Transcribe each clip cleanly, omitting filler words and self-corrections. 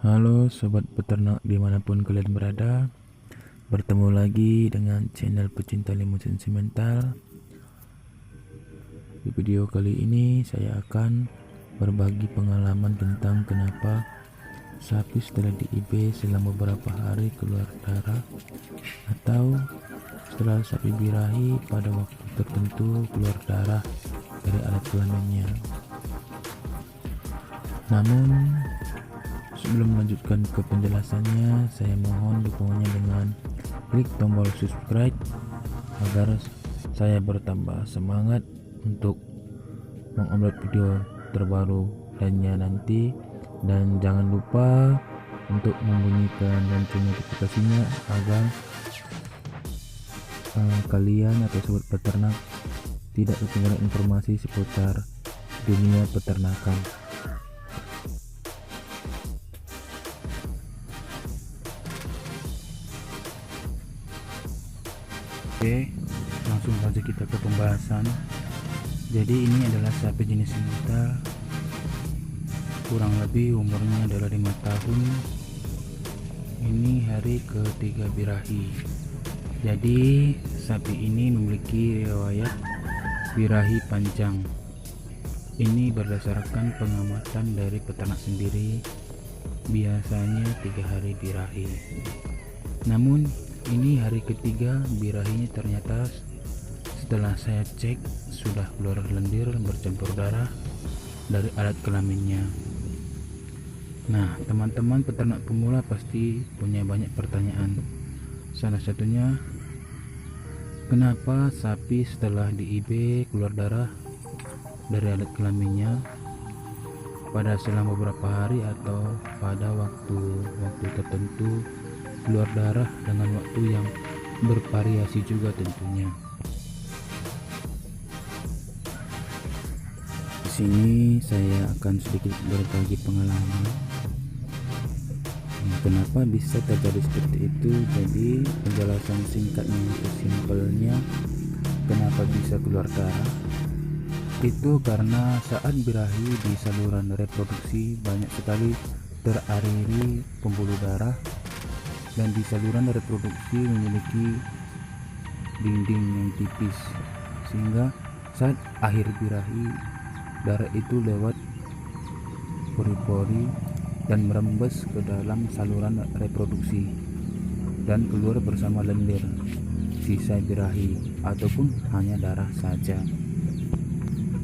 Halo sobat peternak dimanapun kalian berada. Bertemu lagi dengan channel pecinta limusin simental. Di video kali ini saya akan berbagi pengalaman tentang kenapa sapi setelah di IB selama beberapa hari keluar darah, atau setelah sapi birahi pada waktu tertentu keluar darah dari alat kelaminnya. Namun sebelum melanjutkan ke penjelasannya, saya mohon dukungannya dengan klik tombol subscribe agar saya bertambah semangat untuk mengupload video terbaru lainnya nanti, dan jangan lupa untuk membunyikan lonceng notifikasinya agar kalian atau sobat peternak tidak ketinggalan informasi seputar dunia peternakan. Oke, langsung saja kita ke pembahasan. Jadi ini adalah sapi jenis simental, kurang lebih umurnya adalah 5 tahun. Ini hari ketiga birahi. Jadi sapi ini memiliki riwayat birahi panjang. Ini berdasarkan pengamatan dari peternak sendiri, biasanya 3 hari birahi. Namun ini hari ketiga birahinya ternyata setelah saya cek sudah keluar lendir bercampur darah dari alat kelaminnya. Nah, teman-teman peternak pemula pasti punya banyak pertanyaan. Salah satunya, kenapa sapi setelah di IB keluar darah dari alat kelaminnya pada selang beberapa hari atau pada waktu tertentu keluar darah dengan waktu yang bervariasi juga tentunya. Di sini saya akan sedikit berbagi pengalaman kenapa bisa terjadi seperti itu. Jadi penjelasan singkatnya atau simpelnya, kenapa bisa keluar darah itu karena saat birahi di saluran reproduksi banyak sekali teraliri pembuluh darah, dan di saluran reproduksi memiliki dinding yang tipis, sehingga saat akhir birahi darah itu lewat pori-pori dan merembes ke dalam saluran reproduksi dan keluar bersama lendir sisa birahi ataupun hanya darah saja.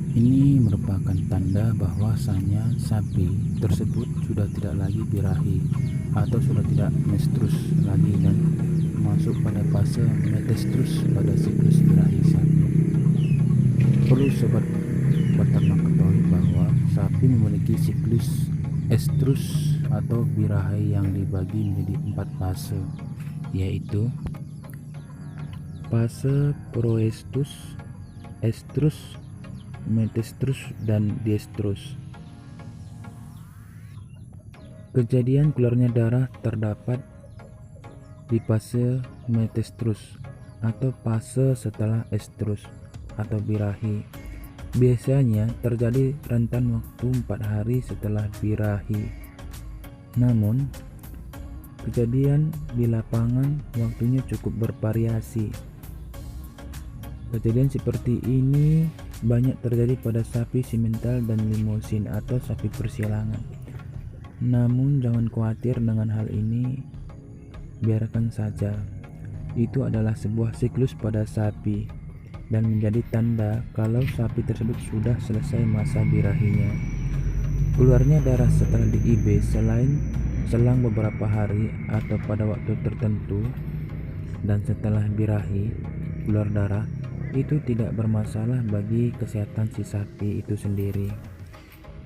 Ini merupakan tanda bahwasanya sapi tersebut sudah tidak lagi birahi atau sudah tidak mestrus lagi dan masuk pada fase metestrus pada siklus birahi sapi. Perlu sobat peternak ketahui bahwa sapi memiliki siklus estrus atau birahi yang dibagi menjadi 4 fase, yaitu fase proestrus, estrus, metestrus, dan diestrus. Kejadian keluarnya darah terdapat di fase metestrus atau fase setelah estrus atau birahi. Biasanya terjadi rentan waktu 4 hari setelah birahi. Namun kejadian di lapangan waktunya cukup bervariasi. Kejadian seperti ini banyak terjadi pada sapi simental dan limusin atau sapi persilangan. Namun jangan khawatir dengan hal ini, biarkan saja. Itu adalah sebuah siklus pada sapi dan menjadi tanda kalau sapi tersebut sudah selesai masa birahinya. Keluarnya darah setelah di IB selain selang beberapa hari atau pada waktu tertentu dan setelah birahi keluar darah, itu tidak bermasalah bagi kesehatan si sapi itu sendiri.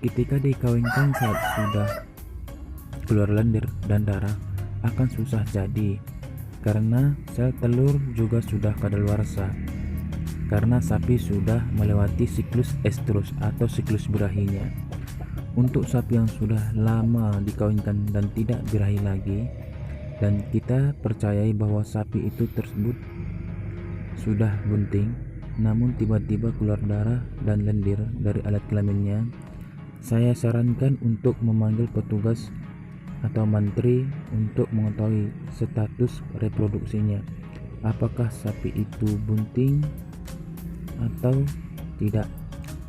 Ketika dikawinkan saat sudah keluar lendir dan darah akan susah jadi, karena sel telur juga sudah kadaluarsa, karena sapi sudah melewati siklus estrus atau siklus birahinya. Untuk sapi yang sudah lama dikawinkan dan tidak birahi lagi, dan kita percayai bahwa sapi itu tersebut sudah bunting namun tiba-tiba keluar darah dan lendir dari alat kelaminnya, saya sarankan untuk memanggil petugas atau mantri untuk mengetahui status reproduksinya. Apakah sapi itu bunting atau tidak,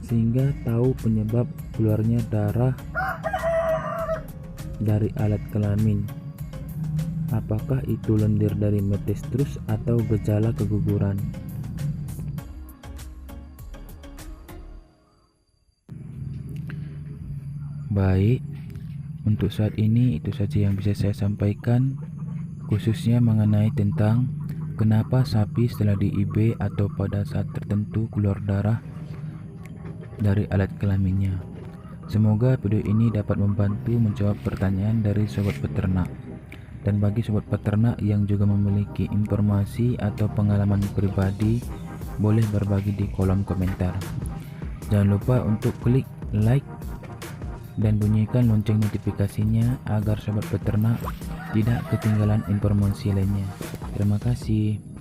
sehingga tahu penyebab keluarnya darah dari alat kelamin. Apakah itu lendir dari metestrus atau gejala keguguran. Baik, untuk saat ini itu saja yang bisa saya sampaikan, khususnya mengenai tentang kenapa sapi setelah di IB atau pada saat tertentu keluar darah dari alat kelaminnya. Semoga video ini dapat membantu menjawab pertanyaan dari sobat peternak. Dan bagi sobat peternak yang juga memiliki informasi atau pengalaman pribadi, boleh berbagi di kolom komentar. Jangan lupa untuk klik like dan bunyikan lonceng notifikasinya agar sobat peternak tidak ketinggalan informasi lainnya. Terima kasih.